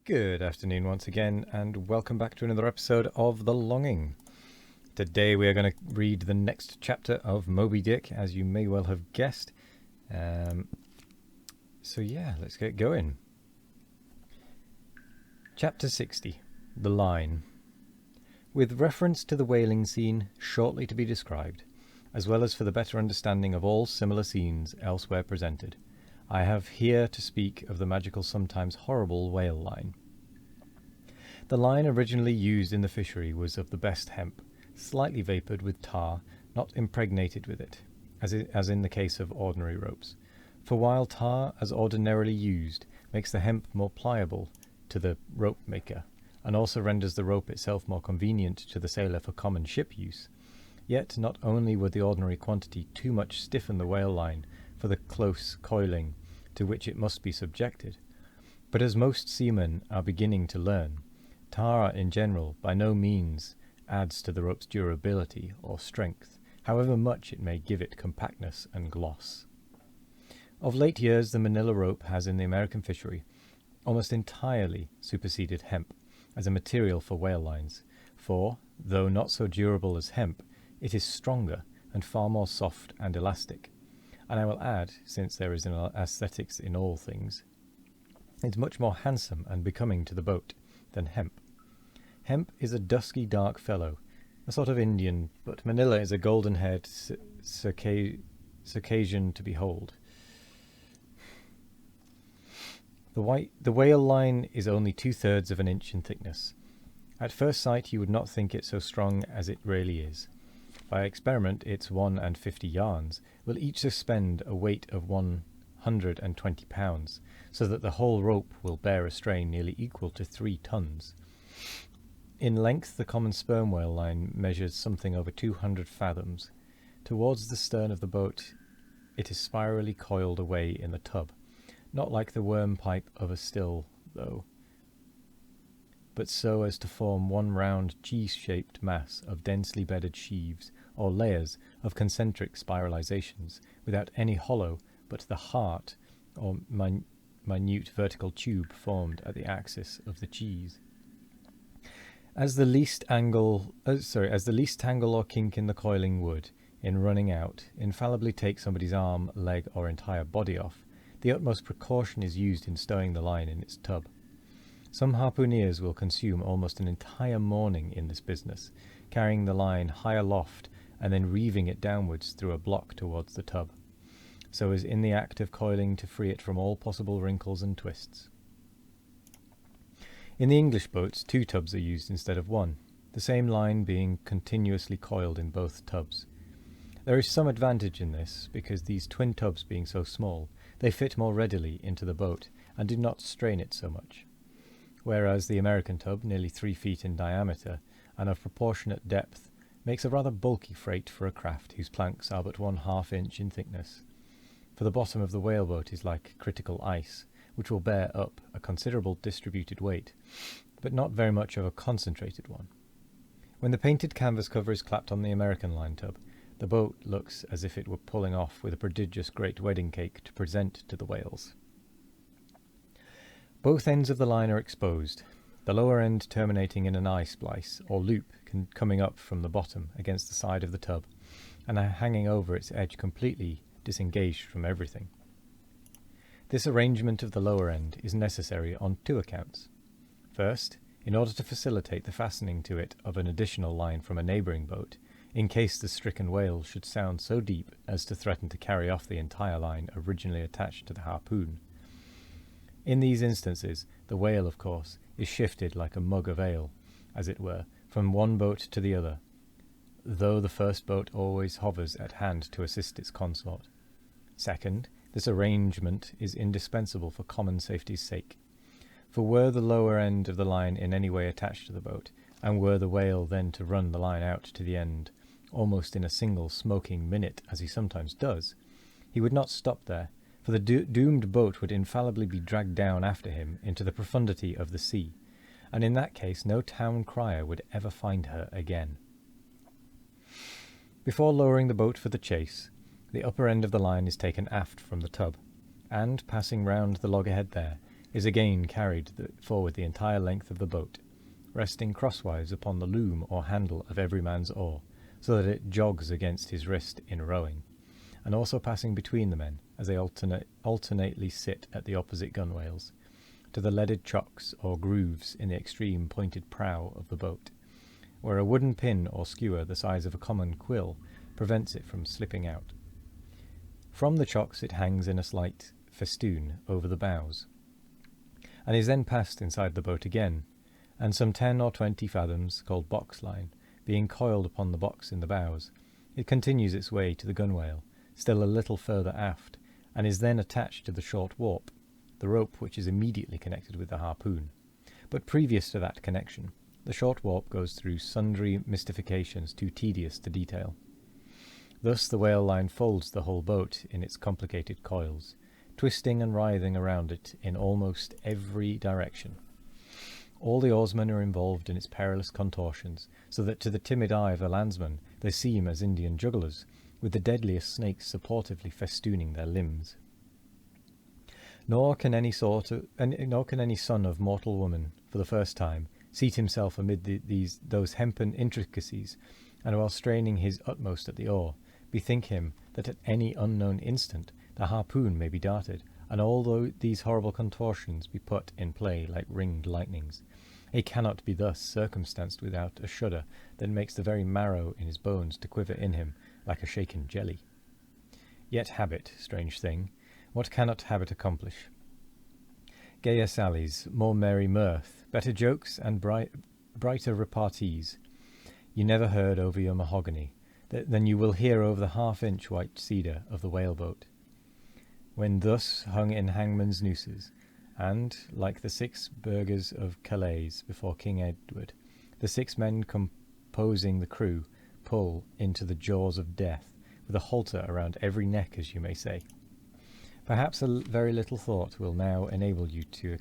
Good afternoon once again, and welcome back to another episode of The Longing. Today we are going to read the next chapter of Moby Dick, as you may well have guessed. So yeah, let's get going. Chapter 60, The Line. With reference to the whaling scene shortly to be described, as well as for the better understanding of all similar scenes elsewhere presented, I have here to speak of the magical, sometimes horrible, whale line. The line originally used in the fishery was of the best hemp, slightly vapoured with tar, not impregnated with it, as in the case of ordinary ropes. For while tar, as ordinarily used, makes the hemp more pliable to the rope maker, and also renders the rope itself more convenient to the sailor for common ship use, yet not only would the ordinary quantity too much stiffen the whale line for the close coiling to which it must be subjected, but as most seamen are beginning to learn, tar in general by no means adds to the rope's durability or strength, however much it may give it compactness and gloss. Of late years, the manila rope has in the American fishery almost entirely superseded hemp as a material for whale lines, for, though not so durable as hemp, it is stronger and far more soft and elastic. And I will add, since there is an aesthetics in all things, it's much more handsome and becoming to the boat than hemp. Hemp is a dusky dark fellow, a sort of Indian, but manila is a golden-haired Circassian to behold. The whale line is only 2/3 of an inch in thickness. At first sight you would not think it so strong as it really is. By experiment, its 150 yarns will each suspend a weight of 120 pounds, so that the whole rope will bear a strain nearly equal to 3 tons. In length, the common sperm whale line measures something over 200 fathoms. Towards the stern of the boat, it is spirally coiled away in the tub, not like the worm pipe of a still, though, but so as to form one round cheese-shaped mass of densely bedded sheaves or layers of concentric spiralizations, without any hollow but the heart or minute vertical tube formed at the axis of the cheese. As the least tangle or kink in the coiling would, in running out, infallibly take somebody's arm, leg, or entire body off, the utmost precaution is used in stowing the line in its tub. Some harpooneers will consume almost an entire morning in this business, carrying the line high aloft and then reeving it downwards through a block towards the tub, so as in the act of coiling to free it from all possible wrinkles and twists. In the English boats, 2 tubs are used instead of 1, the same line being continuously coiled in both tubs. There is some advantage in this, because these twin tubs being so small, they fit more readily into the boat and do not strain it so much, whereas the American tub, nearly 3 feet in diameter and of proportionate depth, makes a rather bulky freight for a craft whose planks are but 1/2 inch in thickness, for the bottom of the whaleboat is like critical ice, which will bear up a considerable distributed weight, but not very much of a concentrated one. When the painted canvas cover is clapped on the American line tub, the boat looks as if it were pulling off with a prodigious great wedding cake to present to the whales. Both ends of the line are exposed, the lower end terminating in an eye splice, or loop, coming up from the bottom against the side of the tub, and hanging over its edge completely disengaged from everything. This arrangement of the lower end is necessary on 2 accounts. First, in order to facilitate the fastening to it of an additional line from a neighbouring boat, in case the stricken whale should sound so deep as to threaten to carry off the entire line originally attached to the harpoon. In these instances, the whale, of course, is shifted like a mug of ale, as it were, from one boat to the other, though the first boat always hovers at hand to assist its consort. Second, this arrangement is indispensable for common safety's sake, for were the lower end of the line in any way attached to the boat, and were the whale then to run the line out to the end, almost in a single smoking minute, as he sometimes does, he would not stop there, for the doomed boat would infallibly be dragged down after him into the profundity of the sea, and in that case no town crier would ever find her again. Before lowering the boat for the chase, the upper end of the line is taken aft from the tub, and, passing round the loggerhead there, is again carried forward the entire length of the boat, resting crosswise upon the loom or handle of every man's oar, so that it jogs against his wrist in rowing, and also passing between the men as they alternately sit at the opposite gunwales, to the leaded chocks or grooves in the extreme pointed prow of the boat, where a wooden pin or skewer the size of a common quill prevents it from slipping out. From the chocks it hangs in a slight festoon over the bows, and is then passed inside the boat again, and some 10 or 20 fathoms, called box line, being coiled upon the box in the bows, it continues its way to the gunwale, still a little further aft, and is then attached to the short warp, the rope which is immediately connected with the harpoon. But previous to that connection, the short warp goes through sundry mystifications too tedious to detail. Thus the whale line folds the whole boat in its complicated coils, twisting and writhing around it in almost every direction. All the oarsmen are involved in its perilous contortions, so that to the timid eye of a landsman they seem as Indian jugglers, with the deadliest snakes supportively festooning their limbs. Nor can any son of mortal woman, for the first time, seat himself amid those hempen intricacies, and while straining his utmost at the oar, bethink him that at any unknown instant the harpoon may be darted, and all these horrible contortions be put in play like ringed lightnings. He cannot be thus circumstanced without a shudder that makes the very marrow in his bones to quiver in him like a shaken jelly. Yet habit, strange thing, what cannot habit accomplish? Gayer sallies, more merry mirth, better jokes, and brighter repartees you never heard over your mahogany than you will hear over the half-inch white cedar of the whaleboat, when thus hung in hangman's nooses, and, like the 6 burghers of Calais before King Edward, the 6 men composing the crew pull into the jaws of death, with a halter around every neck, as you may say. Perhaps a very little thought will now enable you to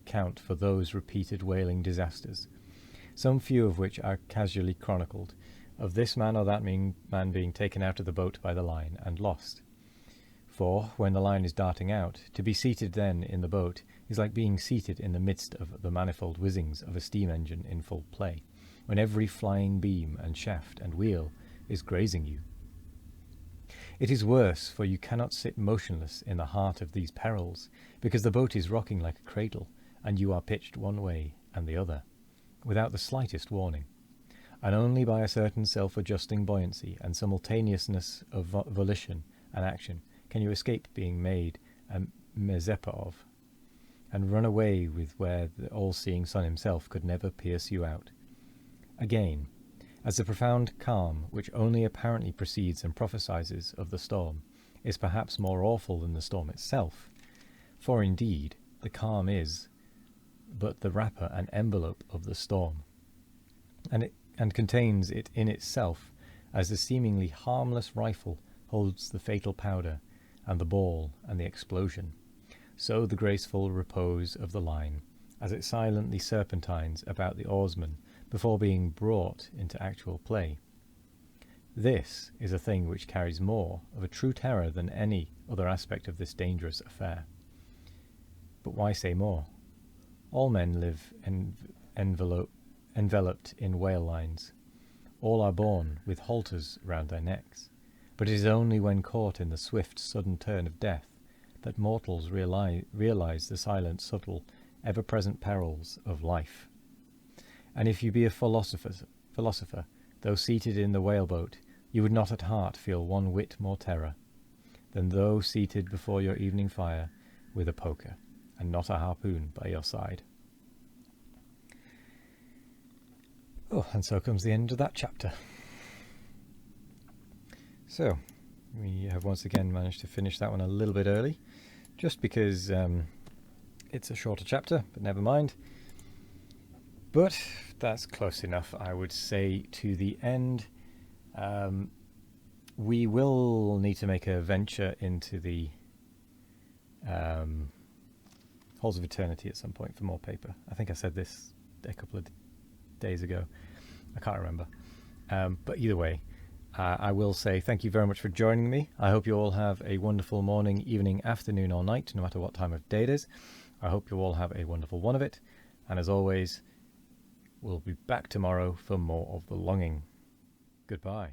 account for those repeated whaling disasters, some few of which are casually chronicled, of this man or that man being taken out of the boat by the line and lost. For, when the line is darting out, to be seated then in the boat is like being seated in the midst of the manifold whizzings of a steam engine in full play, when every flying beam and shaft and wheel is grazing you. It is worse, for you cannot sit motionless in the heart of these perils, because the boat is rocking like a cradle, and you are pitched one way and the other, without the slightest warning, and only by a certain self-adjusting buoyancy and simultaneousness of volition and action can you escape being made a Mazeppa of, and run away with where the all-seeing sun himself could never pierce you out. Again, as the profound calm which only apparently precedes and prophesies of the storm is perhaps more awful than the storm itself, for indeed the calm is but the wrapper and envelope of the storm, and contains it in itself, as the seemingly harmless rifle holds the fatal powder and the ball and the explosion, so the graceful repose of the line, as it silently serpentines about the oarsman before being brought into actual play. This is a thing which carries more of a true terror than any other aspect of this dangerous affair. But why say more? All men live enveloped in whale lines. All are born with halters round their necks. But it is only when caught in the swift, sudden turn of death that mortals realize the silent, subtle, ever-present perils of life. And if you be a philosopher, though seated in the whaleboat, you would not at heart feel one whit more terror than though seated before your evening fire with a poker, and not a harpoon by your side. Oh, and so comes the end of that chapter. So, we have once again managed to finish that one a little bit early, just because it's a shorter chapter, but never mind. But that's close enough, I would say, to the end. We will need to make a venture into the Halls of Eternity at some point for more paper. I think I said this a couple of days ago. I can't remember. But either way, I will say thank you very much for joining me. I hope you all have a wonderful morning, evening, afternoon or night, no matter what time of day it is. I hope you all have a wonderful one of it, and as always, we'll be back tomorrow for more of The Longing. Goodbye.